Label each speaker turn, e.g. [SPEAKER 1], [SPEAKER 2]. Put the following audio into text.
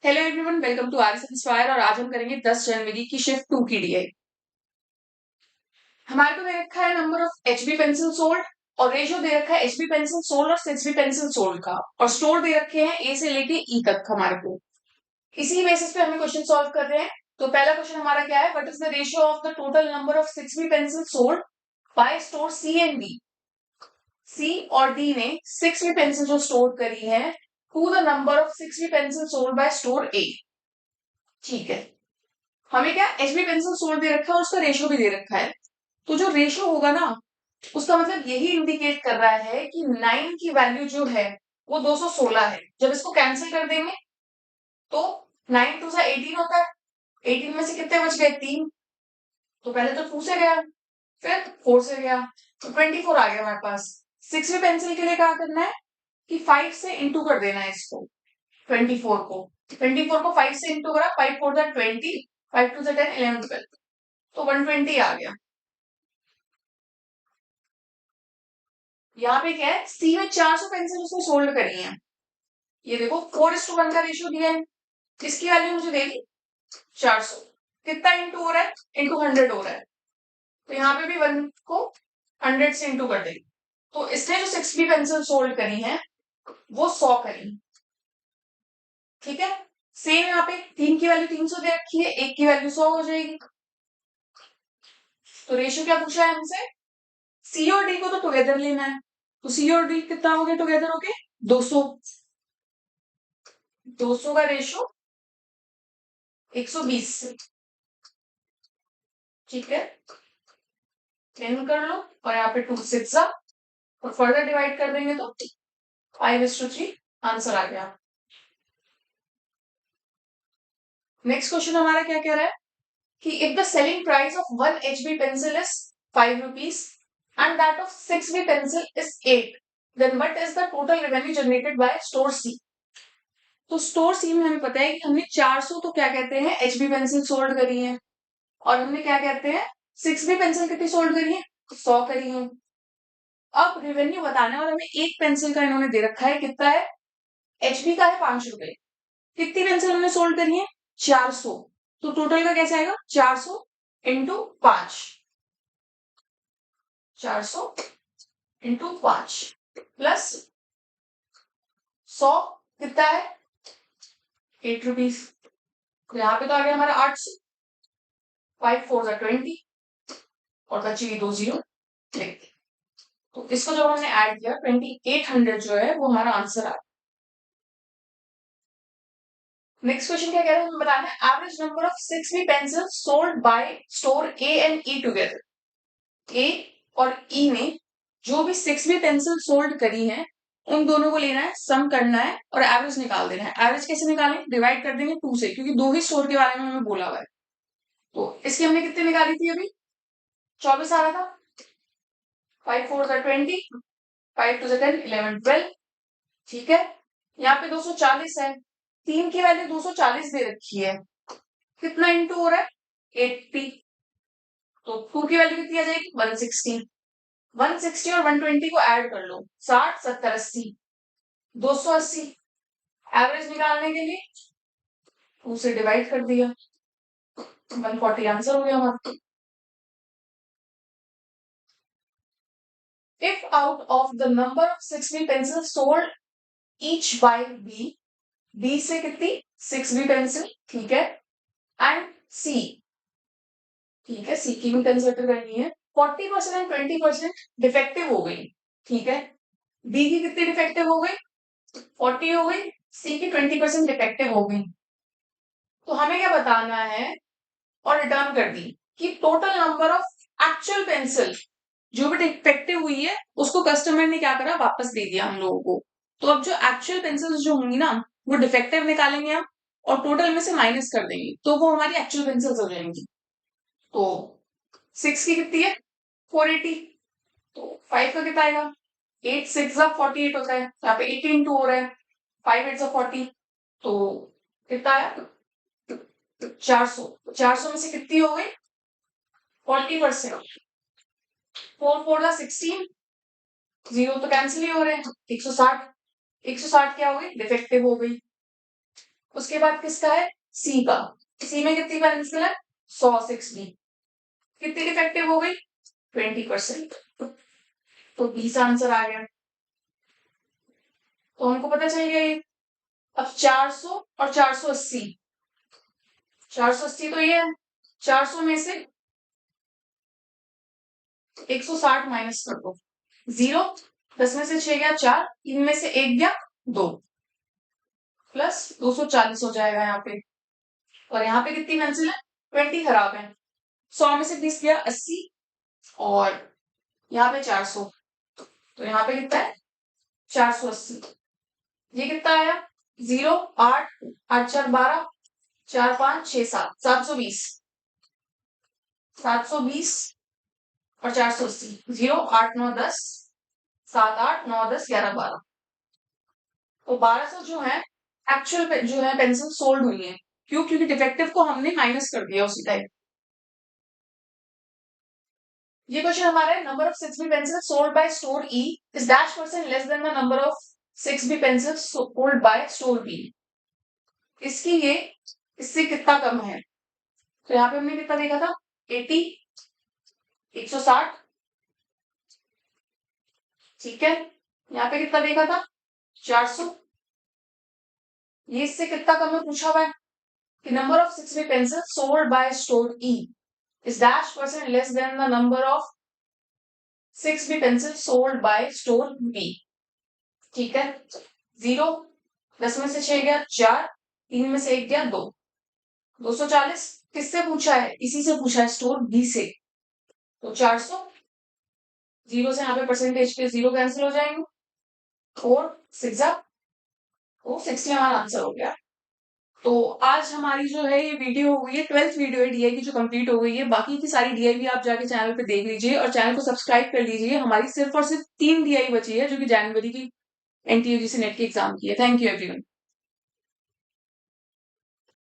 [SPEAKER 1] Hello everyone, welcome to RS inspire. और आज हम करेंगे 10 जनवरी की शिफ्ट 2 की डीआई। हमारे को दे रखा है number of HB pencil sold और रेशियो दे रखा है एचबी पेंसिल सोल्ड और 6बी पेंसिल सोल्ड का, और स्टोर दे रखे हैं ए से लेके ई तक हमारे को। इसी बेसिस पे हमें क्वेश्चन सॉल्व कर रहे हैं। तो पहला क्वेश्चन हमारा क्या है, what is the ratio of the total number of 6बी pencil sold by store C and D. C और डी ने 6बी पेंसिल जो स्टोर करी है टू द नंबर ऑफ 6बी pencil sold by store A. ठीक है, हमें क्या एचबी पेंसिल सोल्ड दे रखा है और उसका रेशियो भी दे रखा है। तो जो रेशियो होगा ना, उसका मतलब यही इंडिकेट कर रहा है कि 9 की वैल्यू जो है वो 216 है। जब इसको कैंसिल कर देंगे तो 9 टू सा 18 होता है। 18 में से कितने बच गए? 3। तो पहले तो 2 से गया, फिर 4 से गया, तो 24 आ गया हमारे पास। 6वीं पेंसिल के लिए क्या करना है कि 5 से इंटू कर देना है इसको। 24 को 5 से इंटू करा, 5 4 20, 5 2 10 11 12, तो 120 आ गया। यहाँ पे क्या है, सी में 400 पेंसिल उसने सोल्ड करी है। ये देखो 4:1 का रेशियो दिया है, इसकी वैल्यू मुझे दे दी 400। कितना इंटू हो रहा है? इंटू 100 हो रहा है। तो यहाँ पे भी 1 को 100 से इंटू कर देगी। तो इसने जो 6बी पेंसिल सोल्ड करी है वो 100 करी। ठीक है, सेम यहाँ पे 3 की वैल्यू 300 दे रखी है, 1 की वैल्यू 100 हो जाएगी। तो रेशियो क्या पूछा है हमसे? सी और डी को तो टुगेदर लेना है। तो सी और डी कितना हो गया टुगेदर होके? 200। 200 का रेशियो 120 से। ठीक है, 10 कर लो और यहाँ पे 2 6 और फर्दर डिवाइड कर देंगे तो 5:3 आंसर आ गया। नेक्स्ट क्वेश्चन हमारा क्या कह रहा है कि if the selling price of 1 HB pencil is 5 rupees and that of 6बी pencil is 8, then what is the total revenue generated by store C. तो स्टोर सी में हमें पता है कि हमने 400 तो क्या कहते हैं एचबी पेंसिल सोल्ड करी है, और हमने क्या कहते हैं 6बी पेंसिल कितनी सोल्ड करी है? 100 करी है। अब रेवेन्यू बताना है और हमें एक पेंसिल का इन्होंने दे रखा है, कितना है? एचबी का है 5 रुपए। कितनी पेंसिल हमने सोल्ड करी है? 400। तो टोटल का कैसे आएगा? 400 इंटू 5। 400 इंटू 5 प्लस 100 कितना है? 8 रुपीज। तो यहाँ पे तो आ गया हमारा 800। 5 4 20 और बची 2 जीरो। तो इसको जब हमने ऐड किया 2800 जो है वो हमारा आंसर आ गया। नेक्स्ट क्वेश्चन क्या कह रहा है, हमें बताना है एवरेज नंबर ऑफ 6बी pencil sold by store A and E together. A और ई ने जो भी 6बी पेंसिल सोल्ड करी है उन दोनों को लेना है, सम करना है और एवरेज निकाल देना है। एवरेज कैसे निकालें? डिवाइड कर देंगे 2 से, क्योंकि दो ही स्टोर के बारे में हमें बोला हुआ है। तो इसकी हमने कितनी निकाली थी अभी? 24 आ रहा था। 5 4 20, 5 2 10 11 12। ठीक है, यहाँ पे 240 है। 3 की वैल्यू 240 दे रखी है, कितना इंटू हो रहा है? 80। तो 2 की वैल्यू कितनी आ जाएगी? 160। 160 और 120 को ऐड कर लो, 60 70 80, 280। एवरेज निकालने के लिए 2 से डिवाइड कर दिया, 140 आंसर हो गया हमारा। If out of the number of 6बी pencil sold each by B, B से कितनी? 6बी पेंसिल। ठीक है, एंड सी। ठीक है, सी की भी कंसिडर करनी है। 40% एंड 20% डिफेक्टिव हो गई। ठीक है, बी की कितनी डिफेक्टिव हो गई? 40 हो गई, सी की 20% डिफेक्टिव हो गई। तो हमें क्या बताना है, और रिटर्न कर दी कि total number of actual pencil जो भी डिफेक्टिव हुई है उसको कस्टमर ने क्या करा? वापस दे दिया हम लोगों को। तो अब जो एक्चुअल पेंसिल जो होंगी ना वो डिफेक्टिव निकालेंगे हम, और टोटल में से माइनस कर देंगे तो वो हमारी एक्चुअल पेंसिल्स हो जाएंगी। तो 6 की कितनी है? 480। तो 5 का कितना आएगा? 8 6 48 होता है, यहाँ पे 18 2 हो रहा है, 5 8 40। तो कितना आया? 400। 400 में से कितनी हो गई? 40%। 4 4 16, जीरो तो कैंसिल ही हो रहे हैं। 160। 160 क्या हो गई? डिफेक्टिव हो गई। उसके बाद किसका है, सी का। सी में कितनी पेंसिल है, 100 6B। कितनी डिफेक्टिव हो गई, 20%। तो 20 आंसर आ गया। तो हमको पता चल गया ये। अब 400 और 480, 480 तो ये है, 400 में से 160 माइनस कर दो, 0। 10 में से 6 गया 4, 3 में से 1 गया 2, प्लस 240 हो जाएगा यहाँ पे। और यहाँ पे कितनी पेंसिल है, 20 खराब है। 100 में से 20 गया 80, और यहाँ पे 400, तो यहाँ पे कितना है, 480। ये कितना आया, 0 8 8 4 12 4 5 6 7 720, 720 और 480, 0 8 9 10 7 8 9 10 11 12। तो 1200 जो है एक्चुअल जो है पेंसिल सोल्ड हुई है। क्यों, क्योंकि डिफेक्टिव को हमने माइनस कर दिया उसी टाइम। ये क्वेश्चन हमारा है, number of 6B pencil sold by store E is dash percent less than the number of 6B pencil sold by store B. इसकी ये इससे कितना कम है। तो यहाँ पे हमने कितना देखा था, 80 160, ठीक है। यहाँ पे कितना देखा था, 400। ये इससे कितना कम है पूछा हुआ है कि number of 6B pencil sold by store E is dash percent less than the number of 6B pencil sold by store B. ठीक है, 0, 10 में से 6 गया 4, 3 में से 1 गया 2, 240। किससे पूछा है, इसी से पूछा है, स्टोर बी से। तो 400, 0 से यहाँ पे परसेंटेज के 0 कैंसिल हो जाएंगे, 4 6 तो 60 हमारा आंसर हो गया। तो आज हमारी जो है ये वीडियो हो गई है, 12th वीडियो है डीआई की जो कंप्लीट हो गई है। बाकी की सारी डीआई भी आप जाके चैनल पे देख लीजिए और चैनल को सब्सक्राइब कर लीजिए। हमारी सिर्फ और सिर्फ 3 डीआई बची है जो कि जनवरी की एनटीयूजीसी नेट के एग्जाम की है। Thank you everyone.